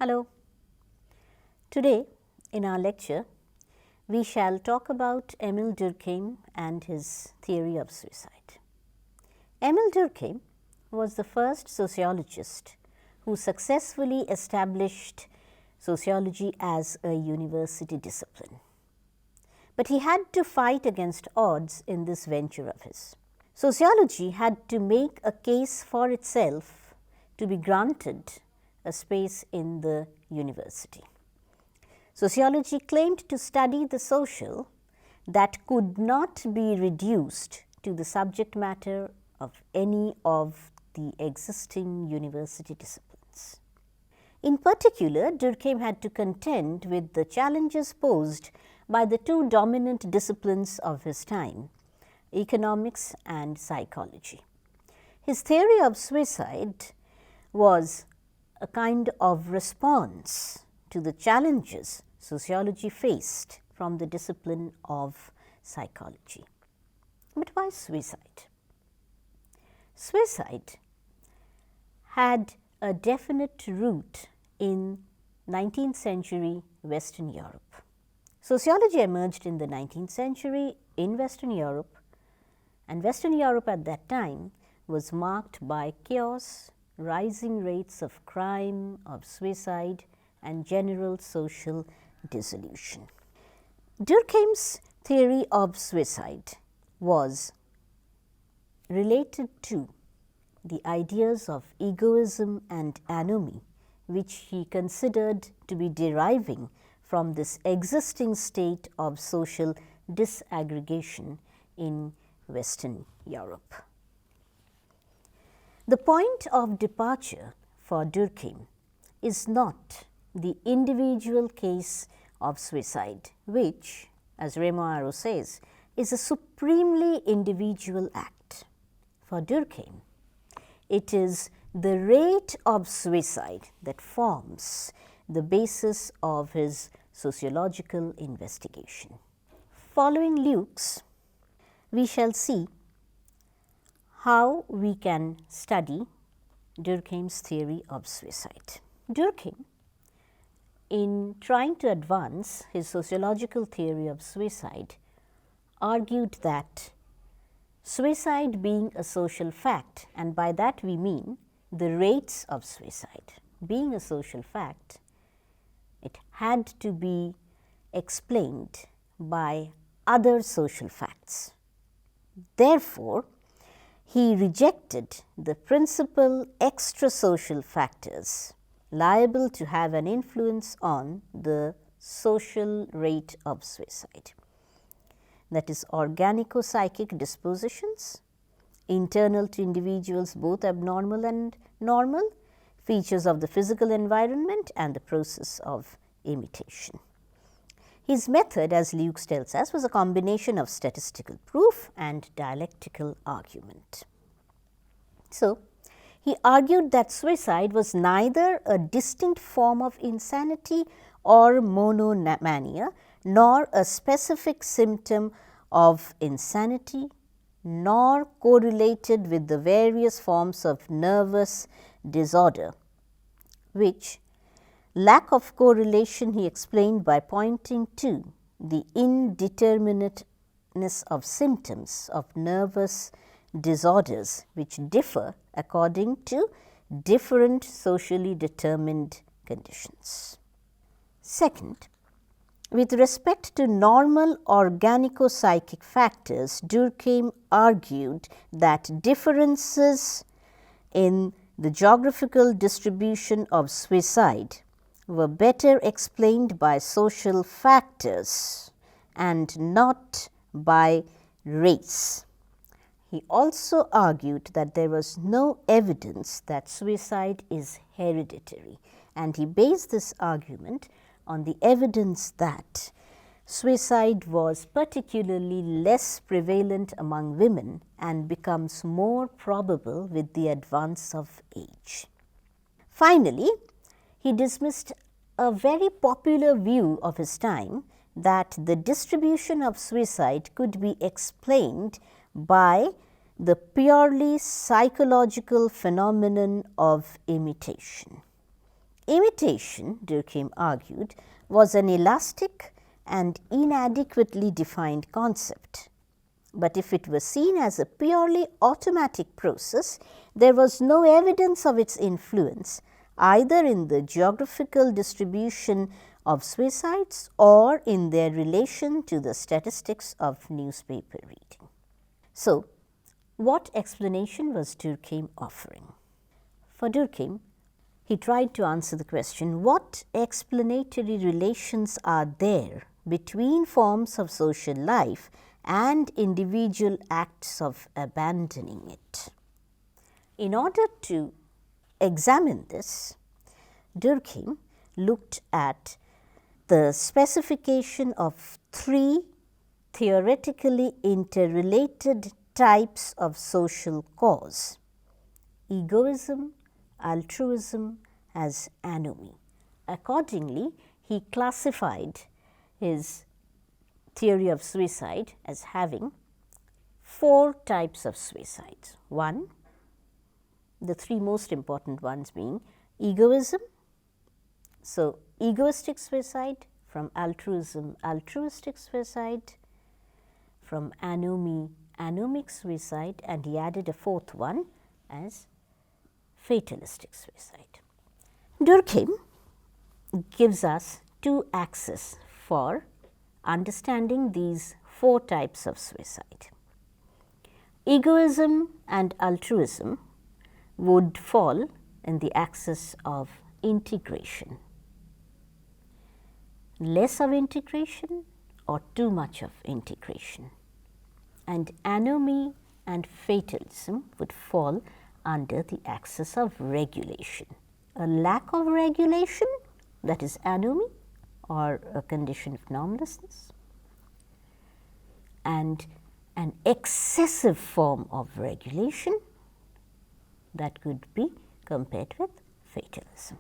Hello. Today in our lecture, we shall talk about Emile Durkheim and his theory of suicide. Emile Durkheim was the first sociologist who successfully established sociology as a university discipline. But he had to fight against odds in this venture of his. Sociology had to make a case for itself to be granted a space in the university. Sociology claimed to study the social that could not be reduced to the subject matter of any of the existing university disciplines. In particular, Durkheim had to contend with the challenges posed by the two dominant disciplines of his time, economics and psychology. His theory of suicide was a kind of response to the challenges sociology faced from the discipline of psychology. But why suicide? Suicide had a definite root in 19th century Western Europe. Sociology emerged in the 19th century in Western Europe, and Western Europe at that time was marked by chaos, rising rates of crime, of suicide, and general social dissolution. Durkheim's theory of suicide was related to the ideas of egoism and anomie, which he considered to be deriving from this existing state of social disaggregation in Western Europe. The point of departure for Durkheim is not the individual case of suicide, which, as Raymond Aron says, is a supremely individual act. For Durkheim, it is the rate of suicide that forms the basis of his sociological investigation. Following Lukes, we shall see how we can study Durkheim's theory of suicide. Durkheim, in trying to advance his sociological theory of suicide, argued that suicide being a social fact, and by that we mean the rates of suicide being a social fact, it had to be explained by other social facts. Therefore, he rejected the principal extrasocial factors liable to have an influence on the social rate of suicide. That is, organico-psychic dispositions, internal to individuals both abnormal and normal, features of the physical environment, and the process of imitation. His method, as Lukes tells us, was a combination of statistical proof and dialectical argument. So, he argued that suicide was neither a distinct form of insanity or monomania, nor a specific symptom of insanity, nor correlated with the various forms of nervous disorder, which lack of correlation he explained by pointing to the indeterminateness of symptoms of nervous disorders, which differ according to different socially determined conditions. Second, with respect to normal organico-psychic factors, Durkheim argued that differences in the geographical distribution of suicide were better explained by social factors and not by race. He also argued that there was no evidence that suicide is hereditary, and he based this argument on the evidence that suicide was particularly less prevalent among women and becomes more probable with the advance of age. Finally, he dismissed a very popular view of his time that the distribution of suicide could be explained by the purely psychological phenomenon of imitation. Imitation, Durkheim argued, was an elastic and inadequately defined concept. But if it was seen as a purely automatic process, there was no evidence of its influence either in the geographical distribution of suicides or in their relation to the statistics of newspaper reading. So, what explanation was Durkheim offering? For Durkheim, he tried to answer the question, what explanatory relations are there between forms of social life and individual acts of abandoning it? In order to examine this, Durkheim looked at the specification of three theoretically interrelated types of social cause: egoism, altruism, as anomie. Accordingly, he classified his theory of suicide as having four types of suicides. One, the three most important ones being egoism, so egoistic suicide; from altruism, altruistic suicide; from anomie, anomic suicide; and he added a fourth one as fatalistic suicide. Durkheim gives us two axes for understanding these four types of suicide. Egoism and altruism would fall in the axis of integration. Less of integration or too much of integration. And anomie and fatalism would fall under the axis of regulation. A lack of regulation, that is anomie or a condition of normlessness, and an excessive form of regulation, that could be compared with fatalism,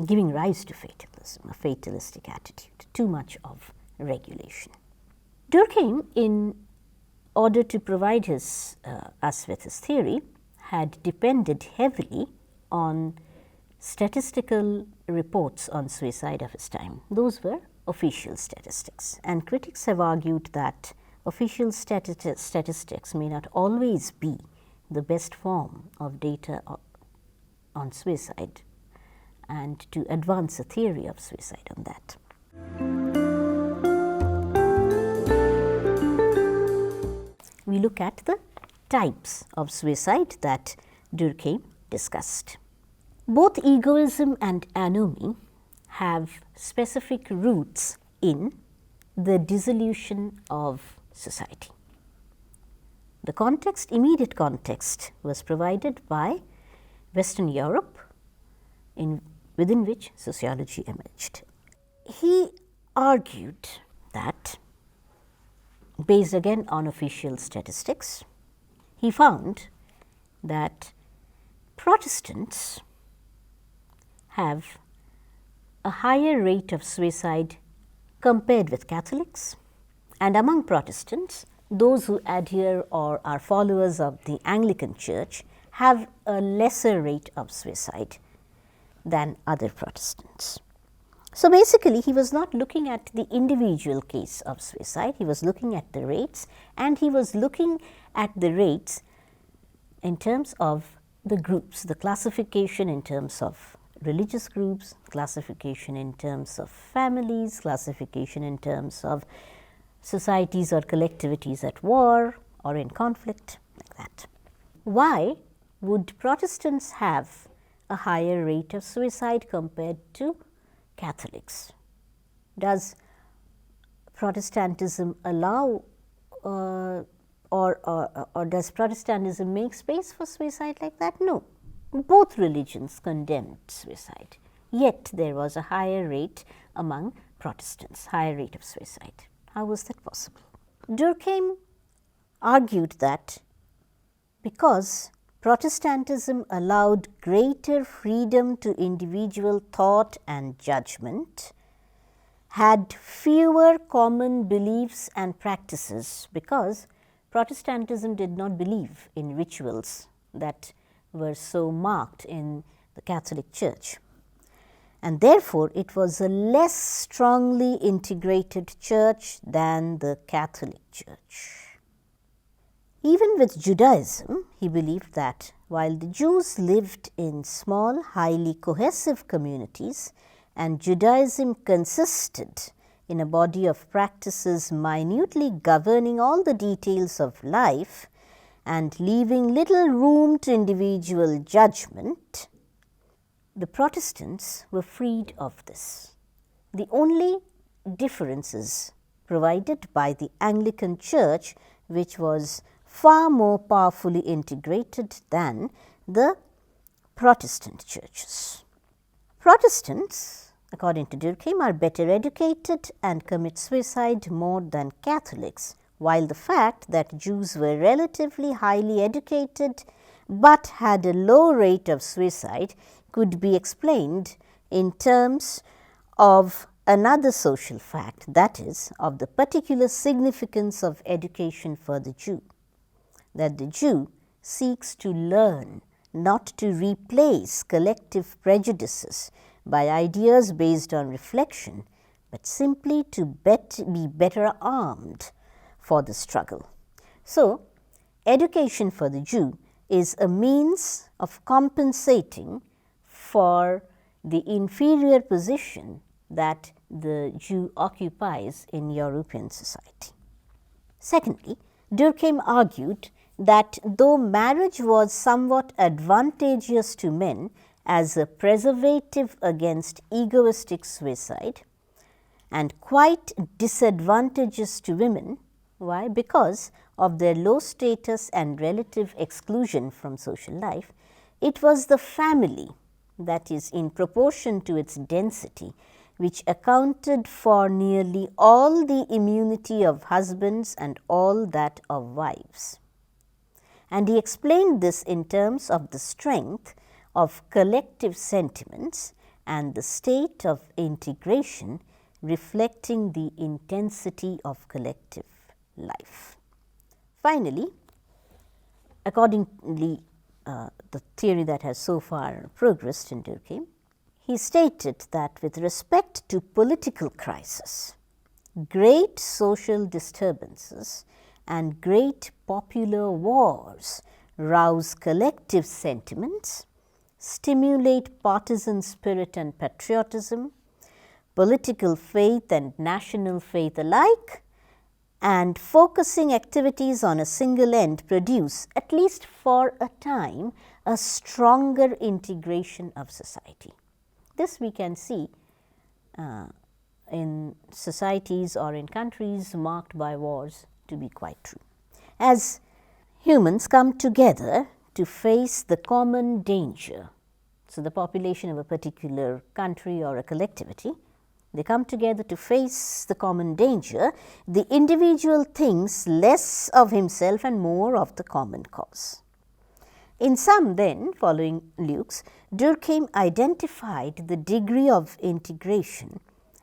giving rise to fatalism, a fatalistic attitude, too much of regulation. Durkheim, in order to provide us with his theory, had depended heavily on statistical reports on suicide of his time. Those were official statistics, and critics have argued that official statistics may not always be the best form of data on suicide, and to advance a theory of suicide on that. We look at the types of suicide that Durkheim discussed. Both egoism and anomie have specific roots in the dissolution of society. The context, immediate context, was provided by Western Europe, within which sociology emerged. He argued that, based again on official statistics, he found that Protestants have a higher rate of suicide compared with Catholics, and among Protestants, those who adhere or are followers of the Anglican Church have a lesser rate of suicide than other Protestants. So, basically, he was not looking at the individual case of suicide, he was looking at the rates, and he was looking at the rates in terms of the groups, the classification in terms of religious groups, classification in terms of families, classification in terms of societies or collectivities at war or in conflict, like that. Why would Protestants have a higher rate of suicide compared to Catholics? Does Protestantism allow or does Protestantism make space for suicide like that? No. Both religions condemned suicide, yet there was a higher rate among Protestants, higher rate of suicide. How was that possible? Durkheim argued that because Protestantism allowed greater freedom to individual thought and judgment, had fewer common beliefs and practices, because Protestantism did not believe in rituals that were so marked in the Catholic Church. and therefore it was a less strongly integrated church than the Catholic Church. Even with Judaism, he believed that while the Jews lived in small, highly cohesive communities, and Judaism consisted in a body of practices minutely governing all the details of life and leaving little room to individual judgment, the Protestants were freed of this. The only differences provided by the Anglican Church, which was far more powerfully integrated than the Protestant churches. Protestants, according to Durkheim, are better educated and commit suicide more than Catholics, while the fact that Jews were relatively highly educated but had a low rate of suicide could be explained in terms of another social fact, that is, of the particular significance of education for the Jew, that the Jew seeks to learn, not to replace collective prejudices by ideas based on reflection, but simply to be better armed for the struggle. So, education for the Jew is a means of compensating for the inferior position that the Jew occupies in European society. Secondly, Durkheim argued that though marriage was somewhat advantageous to men as a preservative against egoistic suicide and quite disadvantageous to women, why? Because of their low status and relative exclusion from social life, it was the family, that is, in proportion to its density, which accounted for nearly all the immunity of husbands and all that of wives. And he explained this in terms of the strength of collective sentiments and the state of integration reflecting the intensity of collective life. Finally, accordingly, the theory that has so far progressed in Durkheim, he stated that with respect to political crisis, great social disturbances and great popular wars rouse collective sentiments, stimulate partisan spirit and patriotism, political faith and national faith alike, and focusing activities on a single end produce, at least for a time, a stronger integration of society. This we can see in societies or in countries marked by wars to be quite true. As humans come together to face the common danger, so the population of a particular country or a collectivity, they come together to face the common danger, the individual thinks less of himself and more of the common cause. In sum then, following Lukes, Durkheim identified the degree of integration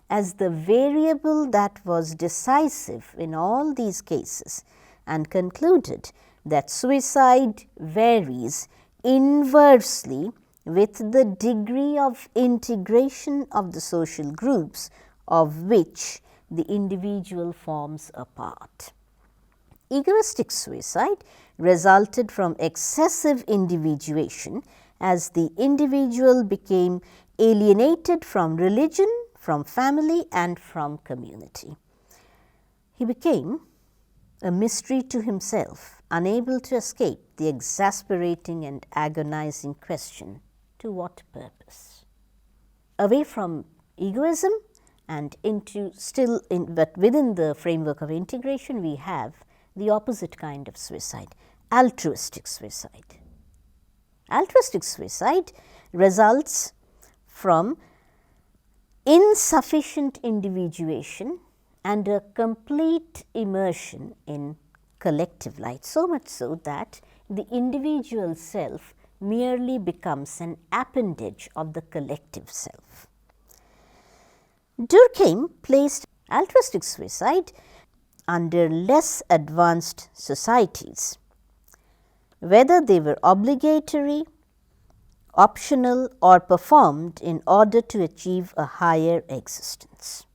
as the variable that was decisive in all these cases and concluded that suicide varies inversely with the degree of integration of the social groups of which the individual forms a part. Egoistic suicide resulted from excessive individuation as the individual became alienated from religion, from family and from community. He became a mystery to himself, unable to escape the exasperating and agonizing question, to what purpose? Away from egoism and into but within the framework of integration, we have the opposite kind of suicide, altruistic suicide. Altruistic suicide results from insufficient individuation and a complete immersion in collective life, so much so that the individual self merely becomes an appendage of the collective self. Durkheim placed altruistic suicide under less advanced societies, whether they were obligatory optional or performed in order to achieve a higher existence.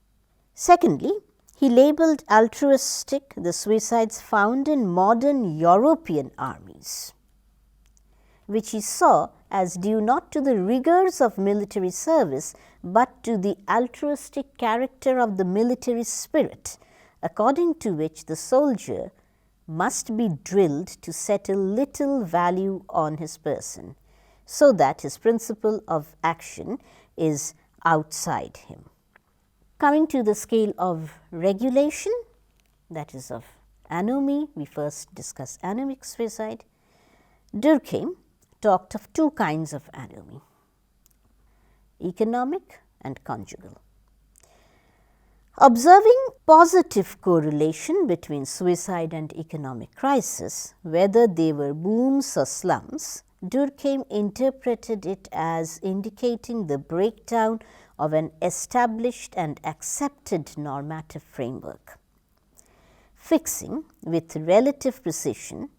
Secondly, he labeled altruistic the suicides found in modern European armies, which he saw as due not to the rigors of military service, but to the altruistic character of the military spirit, according to which the soldier must be drilled to settle little value on his person, so that his principle of action is outside him. Coming to the scale of regulation, that is of anomie, we first discuss anomic suicide. Durkheim talked of two kinds of anomie, economic and conjugal. Observing positive correlation between suicide and economic crisis, whether they were booms or slums, Durkheim interpreted it as indicating the breakdown of an established and accepted normative framework, fixing with relative precision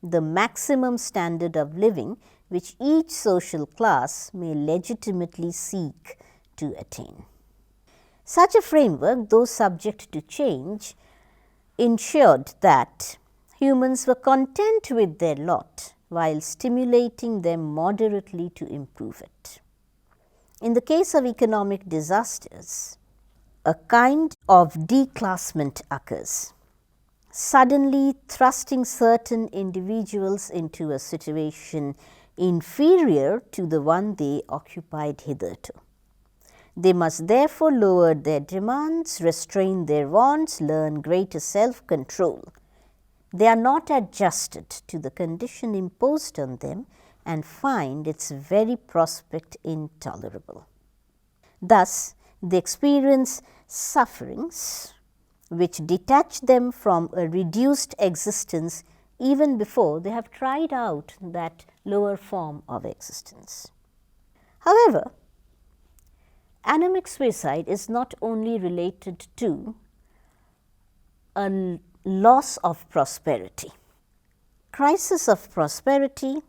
the maximum standard of living which each social class may legitimately seek to attain. Such a framework, though subject to change, ensured that humans were content with their lot while stimulating them moderately to improve it. In the case of economic disasters, a kind of declassement occurs, suddenly thrusting certain individuals into a situation inferior to the one they occupied hitherto. They must therefore lower their demands, restrain their wants, learn greater self-control. They are not adjusted to the condition imposed on them and find its very prospect intolerable. Thus, they experience sufferings which detach them from a reduced existence even before they have tried out that lower form of existence. However, anomic suicide is not only related to a loss of prosperity. Crisis of prosperity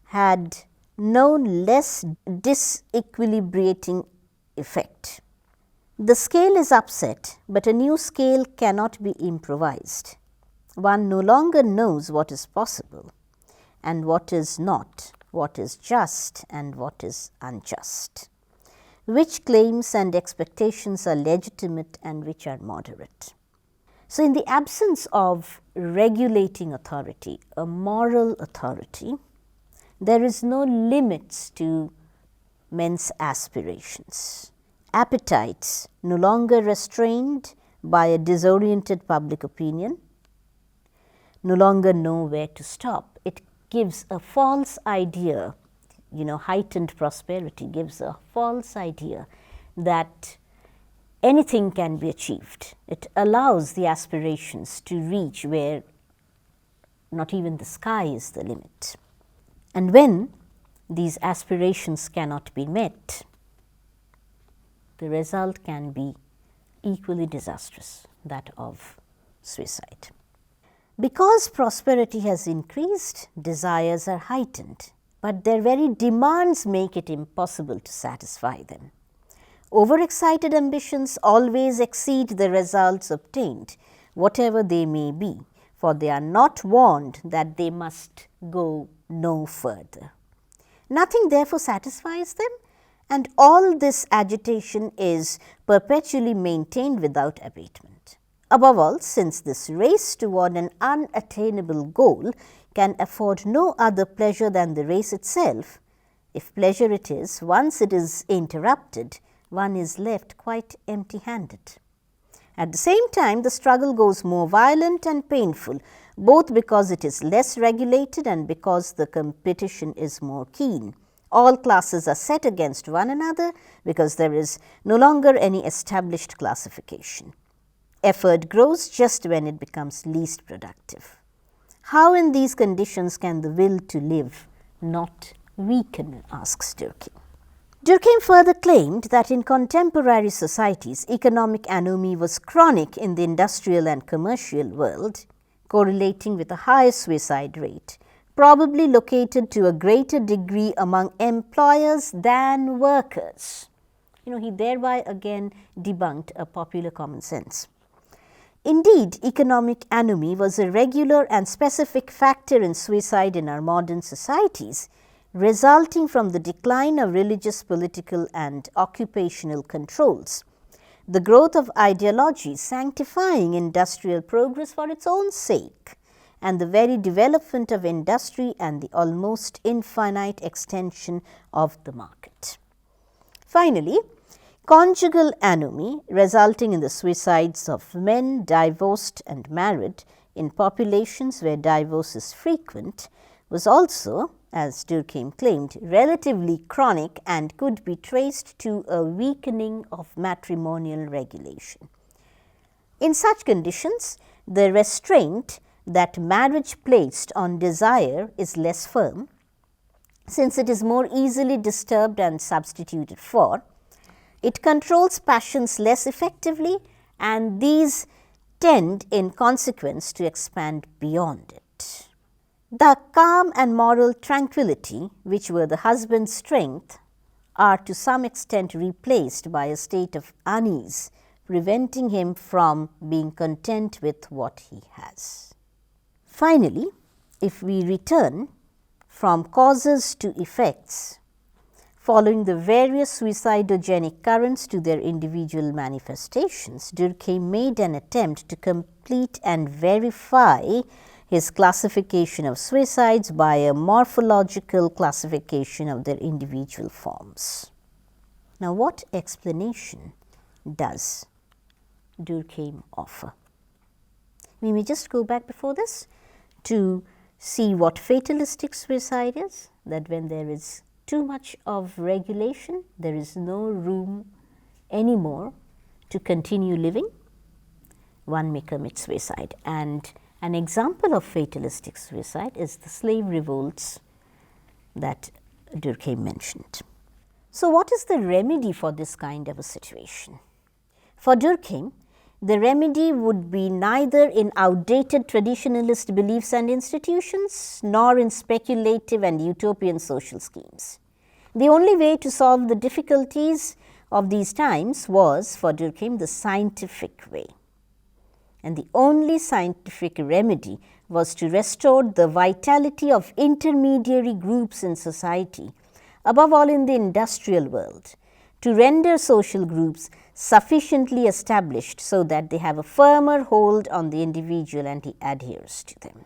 had no less disequilibrating effect. The scale is upset, but a new scale cannot be improvised. One no longer knows what is possible and what is not, what is just and what is unjust, which claims and expectations are legitimate and which are moderate. So, in the absence of regulating authority, a moral authority, there is no limits to men's aspirations. Appetites, no longer restrained by a disoriented public opinion, no longer know where to stop. It gives a false idea, heightened prosperity gives a false idea that anything can be achieved. It allows the aspirations to reach where not even the sky is the limit. And when these aspirations cannot be met, the result can be equally disastrous, that of suicide. Because prosperity has increased, desires are heightened, but their very demands make it impossible to satisfy them. Overexcited ambitions always exceed the results obtained, whatever they may be, for they are not warned that they must go no further. Nothing therefore satisfies them, and all this agitation is perpetually maintained without abatement. Above all, since this race toward an unattainable goal can afford no other pleasure than the race itself, if pleasure it is, once it is interrupted, one is left quite empty-handed. At the same time, the struggle grows more violent and painful, both because it is less regulated and because the competition is more keen. All classes are set against one another because there is no longer any established classification. Effort grows just when it becomes least productive. How in these conditions can the will to live not weaken, asks Durkheim. Durkheim further claimed that in contemporary societies, economic anomie was chronic in the industrial and commercial world, correlating with a high suicide rate, probably located to a greater degree among employers than workers. He thereby again debunked a popular common sense. Indeed, economic anomie was a regular and specific factor in suicide in our modern societies, resulting from the decline of religious, political and occupational controls, the growth of ideologies sanctifying industrial progress for its own sake, and the very development of industry and the almost infinite extension of the market. Finally, conjugal anomie, resulting in the suicides of men divorced and married in populations where divorce is frequent, was also, as Durkheim claimed, relatively chronic and could be traced to a weakening of matrimonial regulation. In such conditions, the restraint that marriage placed on desire is less firm, since it is more easily disturbed and substituted for. It controls passions less effectively, and these tend in consequence to expand beyond it. The calm and moral tranquility, which were the husband's strength, are to some extent replaced by a state of unease, preventing him from being content with what he has. Finally, if we return from causes to effects, following the various suicidogenic currents to their individual manifestations, Durkheim made an attempt to complete and verify his classification of suicides by a morphological classification of their individual forms. Now, what explanation does Durkheim offer? We may just go back before this to see what fatalistic suicide is, that when there is too much of regulation, there is no room anymore to continue living, one may commit suicide. And an example of fatalistic suicide is the slave revolts that Durkheim mentioned. So, what is the remedy for this kind of a situation? For Durkheim, the remedy would be neither in outdated traditionalist beliefs and institutions, nor in speculative and utopian social schemes. The only way to solve the difficulties of these times was, for Durkheim, the scientific way. And the only scientific remedy was to restore the vitality of intermediary groups in society, above all in the industrial world, to render social groups sufficiently established so that they have a firmer hold on the individual and he adheres to them.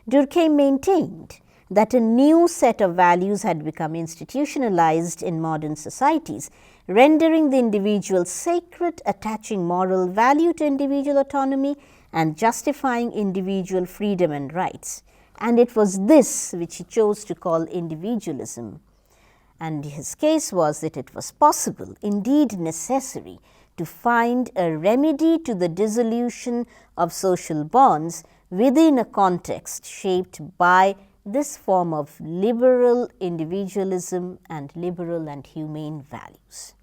Durkheim maintained that a new set of values had become institutionalized in modern societies, rendering the individual sacred, attaching moral value to individual autonomy and justifying individual freedom and rights. And it was this which he chose to call individualism. And his case was that it was possible, indeed necessary, to find a remedy to the dissolution of social bonds within a context shaped by this form of liberal individualism and liberal and humane values.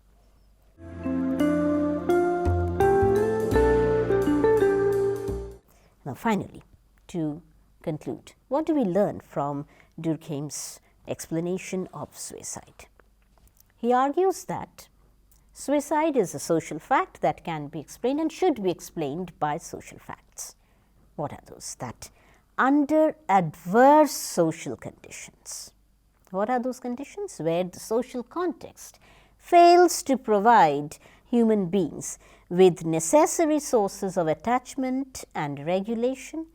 Now, finally, to conclude, what do we learn from Durkheim's explanation of suicide? He argues that suicide is a social fact that can be explained and should be explained by social facts. What are those? That under adverse social conditions. What are those conditions? Where the social context fails to provide human beings with necessary sources of attachment and regulation,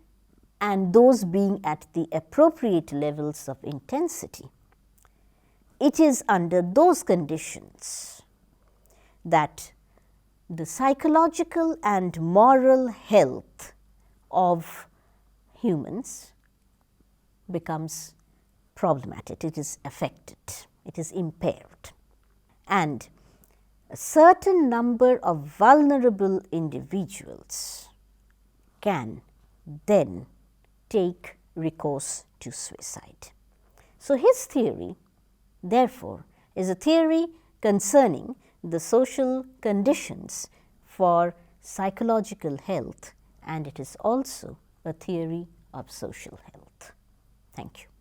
and those being at the appropriate levels of intensity. It is under those conditions that the psychological and moral health of humans becomes problematic, it is affected, it is impaired. And a certain number of vulnerable individuals can then take recourse to suicide. So, his theory, therefore, is a theory concerning the social conditions for psychological health, and it is also a theory of social health. Thank you.